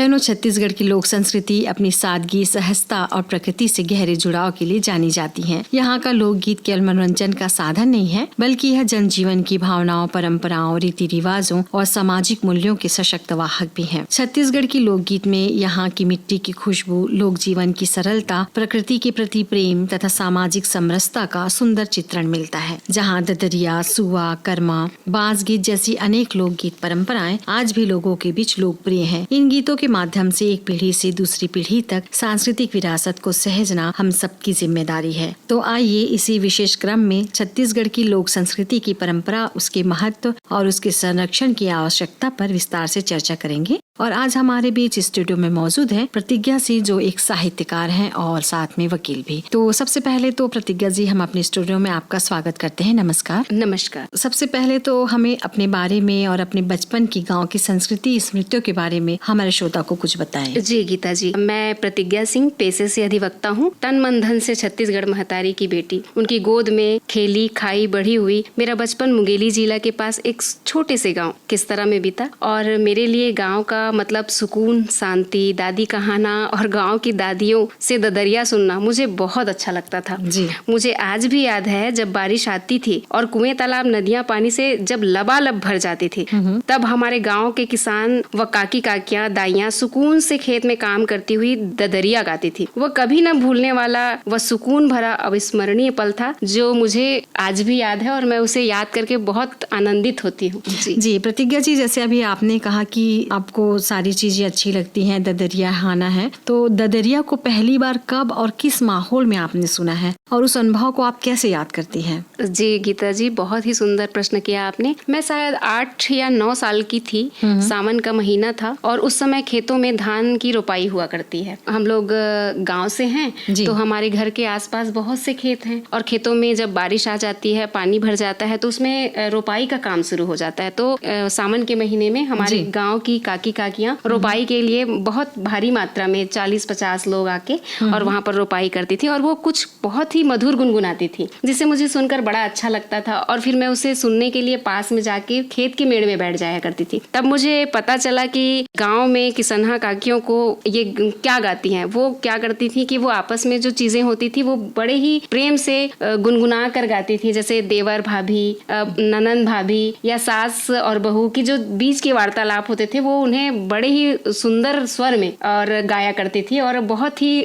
बहनों, छत्तीसगढ़ की लोक संस्कृति अपनी सादगी, सहजता और प्रकृति से गहरे जुड़ाव के लिए जानी जाती है। यहाँ का लोकगीत केवल मनोरंजन का साधन नहीं है, बल्कि यह जनजीवन की भावनाओं, परंपराओं, रीति रिवाजों और सामाजिक मूल्यों के सशक्त वाहक भी है। छत्तीसगढ़ की लोकगीत में यहाँ की मिट्टी की खुशबू, लोक जीवन की सरलता, प्रकृति के प्रति प्रेम तथा सामाजिक समरसता का सुंदर चित्रण मिलता है। जहाँ ददरिया, सुआ, कर्मा, बांस गीत जैसी अनेक लोकगीत परंपराएं आज भी लोगों के बीच लोकप्रिय हैं। इन गीतों के माध्यम से एक पीढ़ी से दूसरी पीढ़ी तक सांस्कृतिक विरासत को सहेजना हम सबकी जिम्मेदारी है। तो आइए इसी विशेष क्रम में छत्तीसगढ़ की लोक संस्कृति की परंपरा, उसके महत्व और उसके संरक्षण की आवश्यकता पर विस्तार से चर्चा करेंगे। और आज हमारे बीच स्टूडियो में मौजूद है प्रतिज्ञा सिंह, जो एक साहित्यकार हैं और साथ में वकील भी। तो सबसे पहले तो प्रतिज्ञा जी, हम अपने स्टूडियो में आपका स्वागत करते हैं। नमस्कार। नमस्कार। सबसे पहले तो हमें अपने बारे में और अपने बचपन की गांव की संस्कृति, स्मृतियों के बारे में हमारे श्रोता को कुछ बताएं। जी गीता जी, मैं प्रतिज्ञा सिंह पेशे से अधिवक्ता हूँ। तन मन धन से छत्तीसगढ़ महतारी की बेटी, उनकी गोद में खेली खाई बड़ी हुई। मेरा बचपन मुंगेली जिला के पास एक छोटे से गाँव किस तरह में बीता, और मेरे लिए गाँव का मतलब सुकून, शांति, दादी कहाना और गांव की दादियों से ददरिया सुनना मुझे बहुत अच्छा लगता था। जी। मुझे आज भी याद है जब बारिश आती थी और कुएं, तालाब, नदियां पानी से जब लबालब भर जाती थी, तब हमारे गांव के किसान व काकी काकियां, दाइयां सुकून से खेत में काम करती हुई ददरिया गाती थी। वह कभी न भूलने वाला वह सुकून भरा अविस्मरणीय पल था, जो मुझे आज भी याद है और मैं उसे याद करके बहुत आनंदित होती हूँ। जी प्रतिज्ञा जी, जैसे अभी आपने कहा कि आपको सारी चीजें अच्छी लगती हैं, ददरिया हाना है, तो ददरिया को पहली बार कब और किस माहौल में आपने सुना है और उस अनुभव को आप कैसे याद करती हैं? जी गीता जी, बहुत ही सुंदर प्रश्न किया आपने। मैं शायद 8 या 9 साल की थी। सावन का महीना था और उस समय खेतों में धान की रोपाई हुआ करती है। हम लोग गांव से हैं, तो हमारे घर के आसपास बहुत से खेत हैं और खेतों में जब बारिश आ जाती है, पानी भर जाता है, तो उसमें रोपाई का काम शुरू हो जाता है। तो सावन के महीने में हमारे गाँव की काकी काकियां रोपाई के लिए बहुत भारी मात्रा में 40-50 लोग आके और वहाँ पर रोपाई करती थी, और वो कुछ बहुत ही मधुर गुनगुनाती थी, जिसे मुझे सुनकर बड़ा अच्छा लगता था। और फिर मैं उसे सुनने के लिए पास में जाके खेत के मेड़ में बैठ जाया करती थी। तब मुझे पता चला कि गांव में किसनहा काकियों को ये क्या गाती हैं। वो क्या करती थी कि वो आपस में जो चीजें होती थी वो बड़े ही प्रेम से गुनगुना कर गाती थी। जैसे देवर भाभी, ननंद भाभी या सास और बहू की जो बीच के वार्तालाप होते थे, वो उन्हें बड़े ही सुंदर स्वर में और गाया करती थी और बहुत ही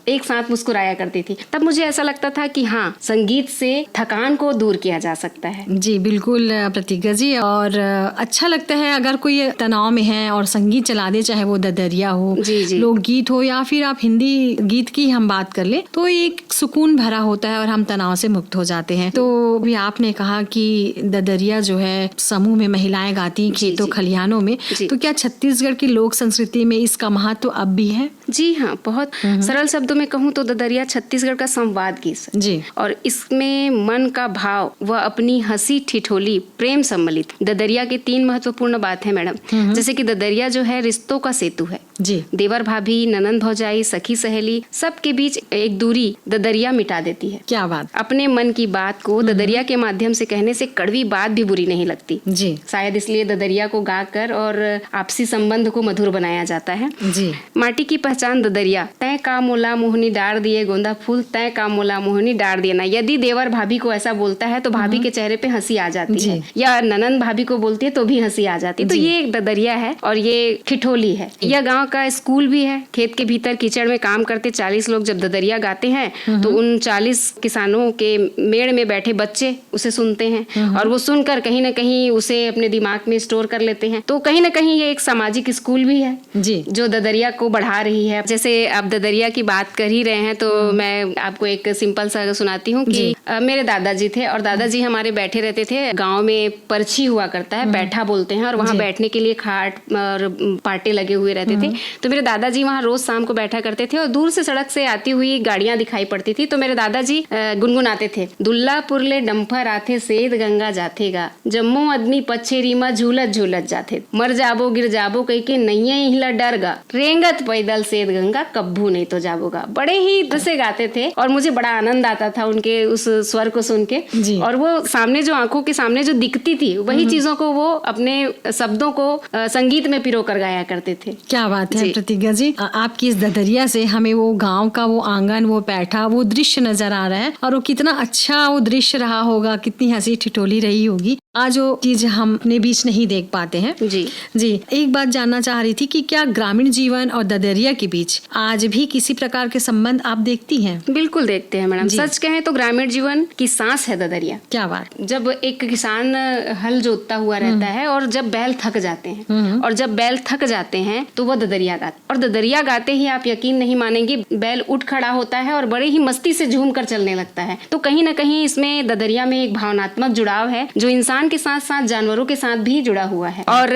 एक साथ मुस्कुराया करती थी। तब मुझे ऐसा लगता था कि हाँ, संगीत से थकान को दूर किया जा सकता है। जी बिल्कुल प्रतिज्ञा जी, और अच्छा लगता है अगर कोई तनाव में है और संगीत चला दे, चाहे वो ददरिया हो, लोकगीत हो या फिर आप हिंदी गीत की हम बात कर ले, तो एक सुकून भरा होता है और हम तनाव से मुक्त हो जाते हैं। तो अभी आपने कहा कि ददरिया जो है समूह में महिलाएं गाती खेतों खलिहानों में, तो क्या छत्तीसगढ़ की लोक संस्कृति में इसका महत्व अब भी है? जी हाँ, बहुत सरल शब्दों में कहूँ तो ददरिया छत्तीसगढ़ का संवाद गीत जी, और इसमें मन का भाव व अपनी हंसी ठिठोली प्रेम सम्मिलित। ददरिया के 3 महत्वपूर्ण बात है मैडम। जैसे कि ददरिया जो है रिश्तों का सेतु है जी। देवर भाभी, ननंद भौजाई, सखी सहेली, सबके बीच एक दूरी ददरिया मिटा देती है। क्या बात। अपने मन की बात को ददरिया के माध्यम से कहने से कड़वी बात भी बुरी नहीं लगती जी। शायद इसलिए ददरिया को गाकर और आपसी संबंध को मधुर बनाया जाता है जी। माटी की पहचान ददरिया, तय का मोला मोहनी डार दिए गोंदा फूल, तय का मोला मोहनी डार दिए ना। यदि देवर भाभी को ऐसा बोलता है तो भाभी के चेहरे पे हंसी आ जाती है, या ननंद भाभी को बोलती है तो भी हंसी आ जाती है। तो ये एक ददरिया है और ये ठिठोली है। यह गाँव का स्कूल भी है। खेत के भीतर कीचड़ में काम करते 40 लोग जब ददरिया गाते हैं तो उन 40 किसानों के मेड़ में बैठे बच्चे उसे सुनते हैं और वो सुनकर कहीं ना कहीं उसे अपने दिमाग में स्टोर कर लेते हैं। तो कहीं ना कहीं ये एक सामाजिक स्कूल भी है जी, जो ददरिया को बढ़ा रही है। जैसे आप ददरिया की बात कर ही रहे हैं तो मैं आपको एक सिंपल सा सुनाती हूँ कि मेरे दादाजी थे और दादाजी हमारे बैठे रहते थे। गाँव में परछी हुआ करता है, बैठा बोलते हैं, और वहाँ बैठने के लिए खाट और पाटे लगे हुए रहते थे। तो मेरे दादाजी वहाँ रोज शाम को बैठा करते थे और दूर से सड़क से आती हुई गाड़ियां दिखाई पड़ती थी। तो मेरे दादाजी गुनगुनाते थे, दुल्लापुर ले डंफर आथे सेद गंगा जाथेगा, जम्मू आदमी पच्छेरी में झूलत झूलत जाथे, मर जाबो गिर जाबो कह के नैया हिला डरगा, रेंगत पैदल सेद गंगा कब्बू नहीं तो जाबोगा। बड़े ही दसे गाते थे और मुझे बड़ा आनंद आता था उनके उस स्वर को सुन के। और वो सामने जो आंखों के सामने जो दिखती थी वही चीजों को वो अपने शब्दों को संगीत में पिरो कर गाया करते थे। क्या बात बात है प्रतिज्ञा जी, आपकी इस ददरिया से हमें वो गांव का वो आंगन, वो बैठा, वो दृश्य नजर आ रहा है और वो कितना अच्छा वो दृश्य रहा होगा, कितनी हंसी ठिठोली रही होगी। आज वो चीज हम अपने बीच नहीं देख पाते हैं। जी, एक बात जानना चाह रही थी कि क्या ग्रामीण जीवन और ददरिया के बीच आज भी किसी प्रकार के संबंध आप देखती हैं? बिल्कुल देखते हैं मैडम। सच कहें तो ग्रामीण जीवन की सांस है ददरिया। क्या बात। जब एक किसान हल जोतता हुआ रहता है और जब बैल थक जाते हैं, और जब बैल थक जाते हैं तो वह ददरिया गाते, और ददरिया गाते ही आप यकीन नहीं मानेंगे, बैल उठ खड़ा होता है और बड़े ही मस्ती से झूम कर चलने लगता है। तो कहीं ना कहीं इसमें ददरिया में एक भावनात्मक जुड़ाव है जो इंसान के साथ साथ जानवरों के साथ भी जुड़ा हुआ है। और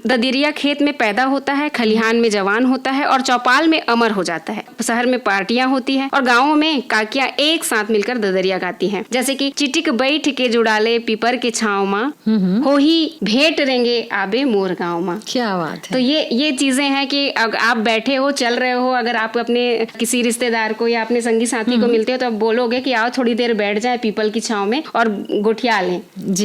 ददरिया खेत में पैदा होता है, खलिहान में जवान होता है और चौपाल में अमर हो जाता है। शहर में पार्टियां होती है और गाँवों में काकियां एक साथ मिलकर ददरिया गाती हैं, जैसे कि चिटिक बैठ के जुड़ाले पीपर के छाँव माँ, हो ही भेंट रेंगे आबे मोर गाँव माँ। क्या बात है। तो ये चीजें हैं कि आप बैठे हो, चल रहे हो, अगर आप अपने किसी रिश्तेदार को या अपने संगी साथी को मिलते हो तो आप बोलोगे कि आओ थोड़ी देर बैठ जाए पीपल की छाँव में और गोठिया लें,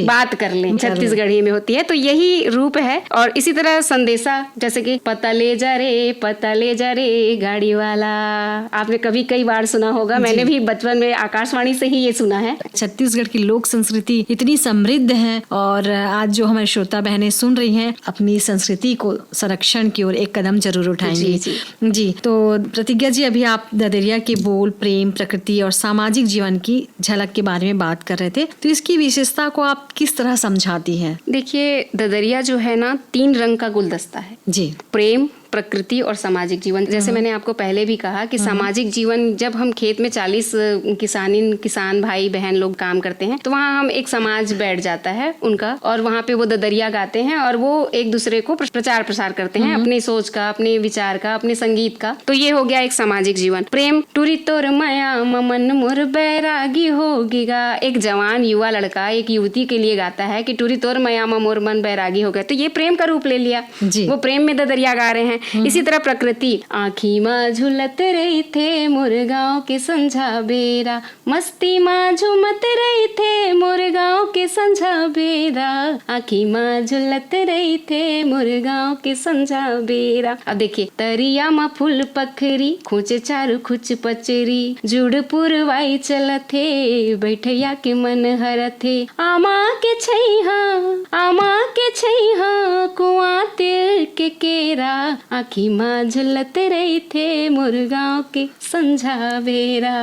बात कर लें। छत्तीसगढ़ी में होती है, तो यही रूप है। और इसी तरह संदेशा, जैसे कि पता ले जा रे गाड़ी वाला, आपने कभी कई बार सुना होगा, मैंने भी बचपन में आकाशवाणी से ही ये सुना है। छत्तीसगढ़ की लोक संस्कृति इतनी समृद्ध है और आज जो हमारे श्रोता बहनें सुन रही हैं अपनी संस्कृति को संरक्षण की ओर एक कदम जरूर उठाएंगी। जी, तो प्रतिज्ञा जी, अभी आप ददरिया के बोल, प्रेम, प्रकृति और सामाजिक जीवन की झलक के बारे में बात कर रहे थे, तो इसकी विशेषता को आप किस तरह समझाती हैं? देखिए, ददरिया जो है ना 3 रंग का गुलदस्ता है जी, प्रेम, प्रकृति और सामाजिक जीवन। जैसे मैंने आपको पहले भी कहा कि सामाजिक जीवन, जब हम खेत में 40 किसान भाई बहन लोग काम करते हैं तो वहाँ हम एक समाज बैठ जाता है उनका, और वहाँ पे वो ददरिया गाते हैं और वो एक दूसरे को प्रचार प्रसार करते हैं अपनी सोच का, अपने विचार का, अपने संगीत का। तो ये हो गया एक सामाजिक जीवन। प्रेम, टूरी तोर माया ममन मोर बैरागी होगीगा, एक जवान युवा लड़का एक युवती के लिए गाता है कि टूरी तोर माया मोर मन बैरागी हो गया, तो ये प्रेम का रूप ले लिया, वो प्रेम में ददरिया गा रहे हैं। इसी तरह प्रकृति, आँखी माँ झुलत रही थे मोर गाँव के संझा बेरा, मस्ती माँ झूमत रही थे मोर गाँव के संझा बेरा, आँखी माँ झुलत रही थे मोर गाँव के संझा बेरा। अब देखिए, तरिया माँ फूल पखरी खोचे चारू खुच पचरी, जुड़ पुरवाई चलत थे बैठैया के मन हरत थे, आमा के छैहा कुआं तिल के केरा, आँखी माँ झुलत रही थे मोर गाँव के संझा बेरा।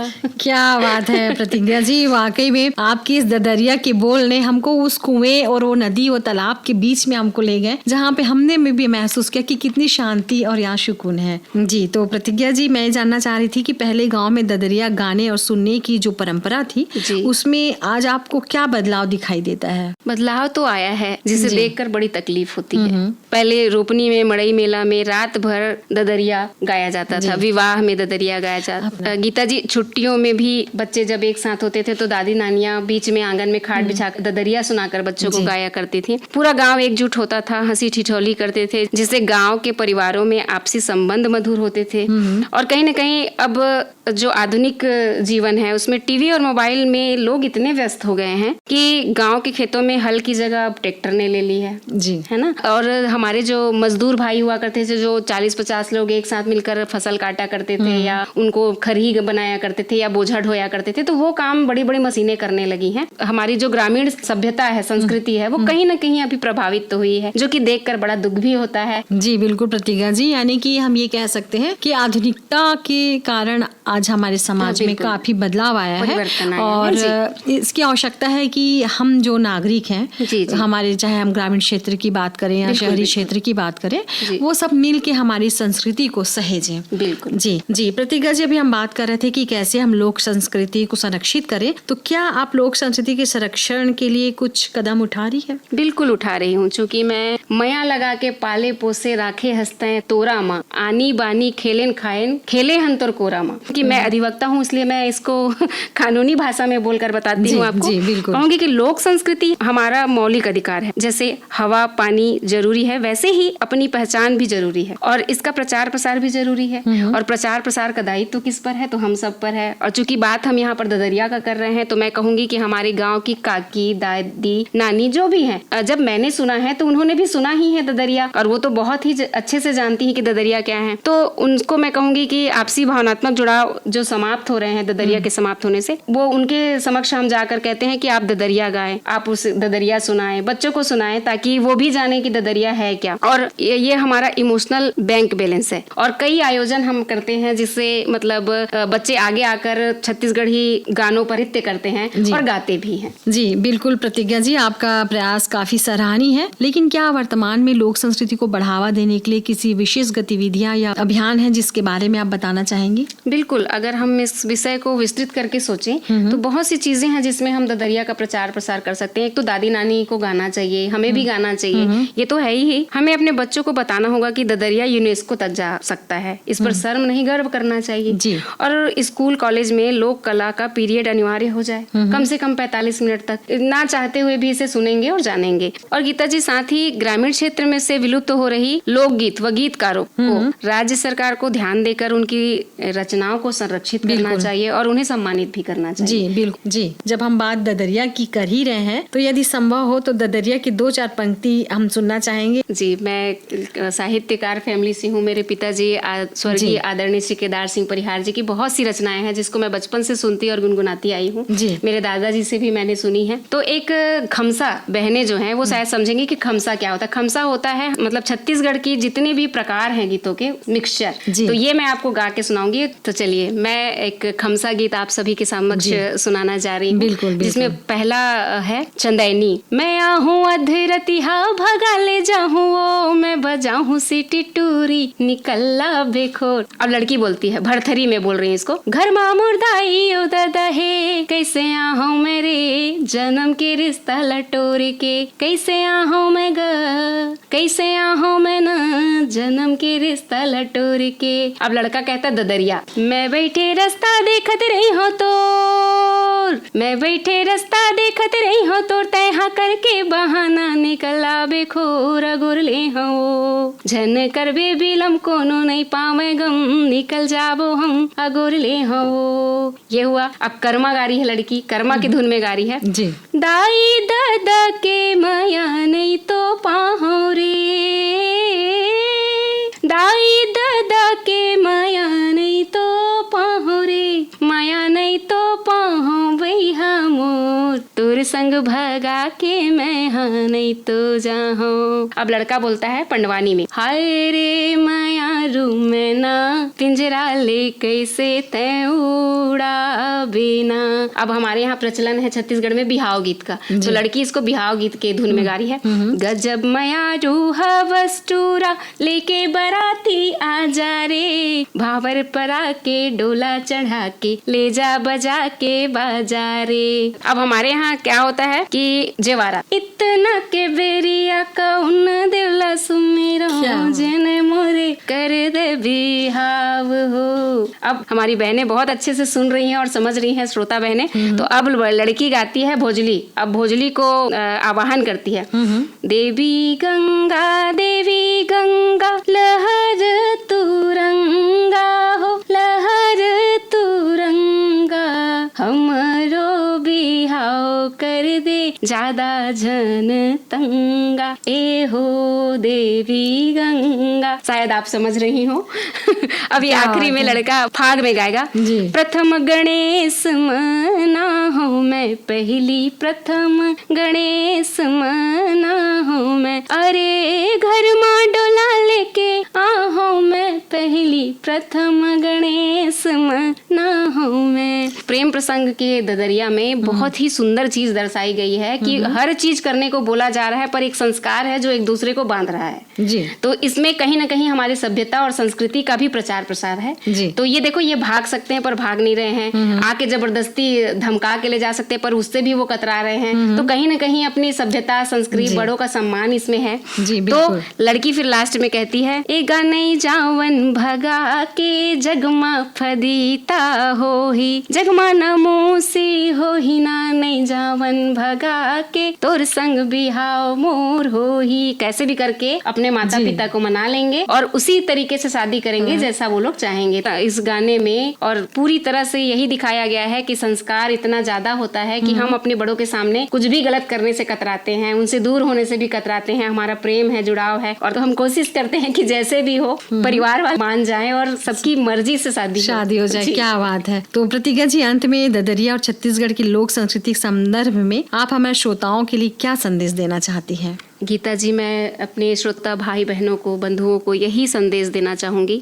क्या बात है प्रतिज्ञा जी, वाकई में आपकी इस ददरिया के बोल ने हमको उस कुएं और वो नदी और तालाब के बीच में हमको ले गए, जहाँ पे हमने भी महसूस किया कि कितनी शांति और यहाँ सुकून है। जी, तो प्रतिज्ञा जी, मैं जानना चाह रही थी कि पहले गाँव में ददरिया गाने और सुनने की जो परंपरा थी, उसमें आज आपको क्या बदलाव दिखाई देता है? बदलाव तो आया है जिसे देखकर बड़ी तकलीफ होती है। पहले रोपनी में, मड़ई मेला में रात भर ददरिया गाया जाता था, विवाह में ददरिया गाया जाता। गीता जी, छुट्टियों में भी बच्चे जब एक साथ होते थे तो दादी नानियां बीच में आंगन में खाट बिछाकर ददरिया सुनाकर बच्चों को गाया करती थी। पूरा गांव एकजुट होता था, हंसी ठिठोली करते थे, जिससे गांव के परिवारों में आपसी संबंध मधुर होते थे। और कहीं न कहीं अब जो आधुनिक जीवन है उसमें टीवी और मोबाइल में लोग इतने व्यस्त हो गए हैं कि गांव के खेतों में हल की जगह अब ट्रैक्टर ने ले ली है ना। और हमारे जो मजदूर भाई हुआ करते थे, जो 40-50 लोग एक साथ मिलकर फसल काटा करते थे या उनको खरही बनाया करते थे या बोझा ढोया करते थे, तो वो काम बड़ी बड़ी मशीनें करने लगी हैं। हमारी जो ग्रामीण सभ्यता है, संस्कृति है, वो कहीं ना कहीं अभी प्रभावित तो हुई है, जो कि देखकर बड़ा दुख भी होता है। जी बिल्कुल प्रतिज्ञा जी, यानी कि हम ये कह सकते हैं कि आधुनिकता के कारण आज हमारे समाज में काफी बदलाव आया है और इसकी आवश्यकता है कि हम जो नागरिक हैं, हमारे चाहे हम ग्रामीण क्षेत्र की बात करें या शहरी क्षेत्र की बात करें, वो सब मिल के हमारी संस्कृति को सहेजें। बिल्कुल। जी प्रतिज्ञा जी, अभी हम बात कर रहे थे कि कैसे हम लोक संस्कृति को संरक्षित करें, तो क्या आप लोक संस्कृति के संरक्षण के लिए कुछ कदम उठा रही है? बिल्कुल उठा रही हूँ, चूँकि मैं मया लगा के पाले पोसे राखे हंसते तोरा माँ, आनी बानी खेलेन खाएन खेले हन तोर कोरा माँ। कि मैं अधिवक्ता हूँ इसलिए मैं इसको कानूनी भाषा में बोलकर बताती हूँ आपको। कहूँगी कि लोक संस्कृति हमारा मौलिक अधिकार है। जैसे हवा पानी जरूरी है, वैसे ही अपनी पहचान भी जरूरी भी है और इसका प्रचार प्रसार भी जरूरी है। और प्रचार प्रसार का दायित्व तो किस पर है? तो हम सब पर है। और चूंकि बात हम यहाँ पर ददरिया का कर रहे हैं तो मैं कहूंगी कि हमारे गाँव की काकी, दादी, नानी जो भी है, जब मैंने सुना है तो उन्होंने भी सुना ही है ददरिया, और वो तो बहुत ही अच्छे से जानती है कि ददरिया क्या है। तो उनको मैं कहूंगी कि आपसी भावनात्मक जुड़ाव जो समाप्त हो रहे हैं ददरिया के समाप्त होने से, वो उनके समक्ष हम जाकर कहते हैं कि आप ददरिया गाएं, आप उस ददरिया सुनाएं, बच्चों को सुनाएं, ताकि वो भी जाने कि ददरिया है क्या। और ये हमारा इमोशनल बैंक बैलेंस है। और कई आयोजन हम करते हैं जिससे मतलब बच्चे आगे आकर छत्तीसगढ़ी गानों पर नृत्य करते हैं और गाते भी हैं। जी बिल्कुल प्रतिज्ञा जी, आपका प्रयास काफी सराहनीय है। लेकिन क्या वर्तमान में लोक संस्कृति को बढ़ावा देने के लिए किसी विशेष गतिविधियां या अभियान है जिसके बारे में आप बताना चाहेंगी? बिल्कुल, अगर हम इस विषय को विस्तृत करके सोचें तो बहुत सी चीजें हैं जिसमें हम ददरिया का प्रचार प्रसार कर सकते हैं। एक तो दादी नानी को गाना चाहिए, हमें भी गाना चाहिए, ये तो है ही। हमें अपने बच्चों को बताना होगा कि ददरिया यूनेस्को तक जा सकता है, इस पर शर्म नहीं गर्व करना चाहिए जी। और स्कूल कॉलेज में लोक कला का पीरियड अनिवार्य हो जाए, कम से कम 45 मिनट तक, ना चाहते हुए भी इसे सुनेंगे और जानेंगे। और गीता जी, साथ ही ग्रामीण क्षेत्र में से विलुप्त हो रही लोकगीत व गीतकारों को राज्य सरकार को ध्यान देकर उनकी रचनाओं को संरक्षित करना चाहिए और उन्हें सम्मानित भी करना चाहिए। जी बिल्कुल जी। जब हम बात ददरिया की कर ही रहे हैं तो यदि संभव हो तो ददरिया की 2-4 पंक्ति हम सुनना चाहेंगे। जी, मैं साहित्यकार फैमिली से हूँ। मेरे पिताजी स्वर्गीय आदरणीय श्री केदार सिंह परिहार जी की बहुत सी रचनाएं हैं जिसको मैं बचपन से सुनती और गुनगुनाती आई हूँ। मेरे दादाजी से भी मैंने सुनी है। तो एक खमसा, बहनें जो हैं वो शायद समझेंगी कि खमसा क्या होता है। खमसा होता है मतलब छत्तीसगढ़ की जितने भी प्रकार हैं गीतों के मिक्सचर, तो ये मैं आपको गा के सुनाऊंगी। तो चलिए मैं एक खमसा गीत आप सभी के समक्ष सुनाना जा रही हूँ, जिसमें पहला है चंदैनी। मैं आहूँ अधरतिहा भगा ले जाऊँ वो, मैं बजाऊँ सीटी टूरी निकल्ला बेखोर। अब लड़की बोलती है, भरथरी में बोल रही है इसको। घर मा मुर्दाई उदा है, कैसे आहूँ मेरे जन्म के रिश्ता लटोर के, कैसे आहूँ मैं कैसे आहूँ मैं न जन्म के रिश्ता लटोर के। अब लड़का कहता ददरिया, मैं बैठे रास्ता देखत रही हो तोर, मैं बैठे रास्ता देखत रही हो तोर, तैहा करके बहाना निकला बेखोर अगुर ले हो, झन करबे बिलम कोनो नहीं पावे गम, निकल जाबो हम अगुर ले हो। ये हुआ। अब कर्मा गा रही है लड़की, कर्मा की धुन में गा रही है जी। दाई दादा के माया नहीं तो पाहो रे, दाई दादा के माया नहीं तो पाहो रे, माया नहीं तो पाहो भैया मोर, तुर संग भगा के मैं हाँ नहीं तो जाऊं। अब लड़का बोलता है पंडवानी में, हाय रे माया रू में ना पिंजरा ले कैसे तय उड़ा बिना। अब हमारे यहाँ प्रचलन है छत्तीसगढ़ में बिहाव गीत का, तो लड़की इसको बिहाव गीत के धुन में गा रही है। गजब माया रू हवस्टूरा लेके बराती आ जा रे, भावर परा के डोला चढ़ा के ले जा बजा के बाजारे। अब हमारे यहाँ क्या होता है कि जेवारा, इतना के बेरिया कौन देवला सुमेरा, जने मोरे कर दे बिहाव हो। अब हमारी बहनें बहुत अच्छे से सुन रही हैं और समझ रही हैं, श्रोता बहनें। तो अब लड़की गाती है भोजली। अब भोजली को आवाहन करती है, देवी गंगा लहर तुरंगा हो, लहर तुरंगा, हमरो बिहाव कर दे ज्यादा झन तंगा, ए हो देवी गंगा। शायद आप समझ रही हो। अभी आखिरी में लड़का फाग में गाएगा, प्रथम गणेश मना हो मैं पहली, प्रथम गणेश मना हो मैं, अरे घर माँ डोला लेके आहो मैं पहली, प्रथम गणेश मना हो मैं। प्रेम प्रसंग के ददरिया में बहुत ही सुंदर चीज दर्शाई गई है कि हर चीज करने को बोला जा रहा है, पर एक संस्कार है जो एक दूसरे को बांध रहा है जी। तो इसमें कहीं ना कहीं हमारी सभ्यता और संस्कृति का भी प्रचार प्रसार है जी। तो ये देखो, ये भाग सकते हैं पर भाग नहीं रहे हैं, आके जबरदस्ती धमका के ले जा सकते हैं पर उससे भी वो कतरा रहे हैं। तो कहीं ना कहीं अपनी सभ्यता, संस्कृति, बड़ों का सम्मान इसमें है जी। तो लड़की फिर लास्ट में कहती है, एगा नहीं जावन भगा के जगमा फदीता हो ही, जगमा नमो से हो ही ना नहीं आई जावन भगा के, तोर संग बिहाव मोर हो ही, कैसे भी करके अपने माता पिता को मना लेंगे और उसी तरीके से शादी करेंगे जैसा वो लोग चाहेंगे। इस गाने में और पूरी तरह से यही दिखाया गया है कि संस्कार इतना ज्यादा होता है कि हम अपने बड़ों के सामने कुछ भी गलत करने से कतराते हैं, उनसे दूर होने से भी कतराते हैं। हमारा प्रेम है, जुड़ाव है, और तो हम कोशिश करते हैं कि जैसे भी हो परिवार वाले मान जाएं और सबकी मर्जी से शादी हो जाए। क्या बात है। तो प्रतिज्ञा जी, अंत में ददरिया और छत्तीसगढ़ की लोक संस्कृति के संदर्भ में आप हमारे श्रोताओं के लिए क्या संदेश देना चाहती हैं? गीता जी, मैं अपने श्रोता भाई बहनों को, बंधुओं को यही संदेश देना चाहूंगी,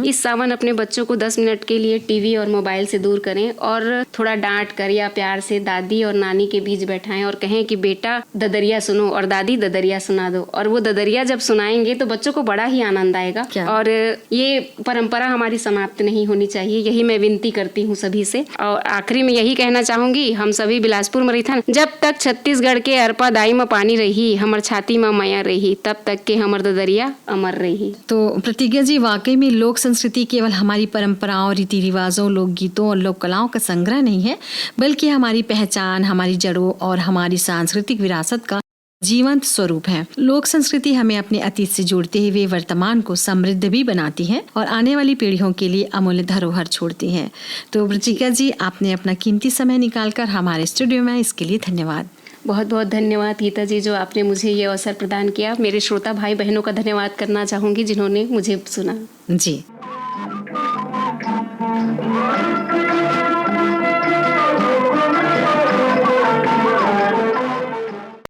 इस सावन अपने बच्चों को 10 मिनट के लिए टीवी और मोबाइल से दूर करें और थोड़ा डांट कर या प्यार से दादी और नानी के बीच बैठाएं और कहें कि बेटा ददरिया सुनो और दादी ददरिया सुना दो। और वो ददरिया जब सुनाएंगे तो बच्चों को बड़ा ही आनंद आएगा। और ये परंपरा हमारी समाप्त नहीं होनी चाहिए, यही मैं विनती करती हूँ सभी से। और आखिरी में यही कहना चाहूंगी, हम सभी बिलासपुर मरीथन, जब तक छत्तीसगढ़ के अरपा दाई में पानी रही, हमर छाती में माया रही, तब तक के हमर ददरिया अमर रही। तो प्रतिज्ञा जी, वाकई में लोक संस्कृति केवल हमारी परंपराओं, रीति रिवाजों, लोकगीतों और लोक कलाओं का संग्रह नहीं है, बल्कि हमारी पहचान, हमारी जड़ों और हमारी सांस्कृतिक विरासत का जीवंत स्वरूप है। लोक संस्कृति हमें अपने अतीत से जोड़ते हुए वर्तमान को समृद्ध भी बनाती है और आने वाली पीढ़ियों के लिए अमूल्य धरोहर छोड़ती है। तो प्रतिज्ञा जी, आपने अपना कीमती समय निकालकर हमारे स्टूडियो में, इसके लिए धन्यवाद। बहुत बहुत धन्यवाद गीता जी, जो आपने मुझे ये अवसर प्रदान किया। मेरे श्रोता भाई बहनों का धन्यवाद करना चाहूंगी जिन्होंने मुझे सुना। जी।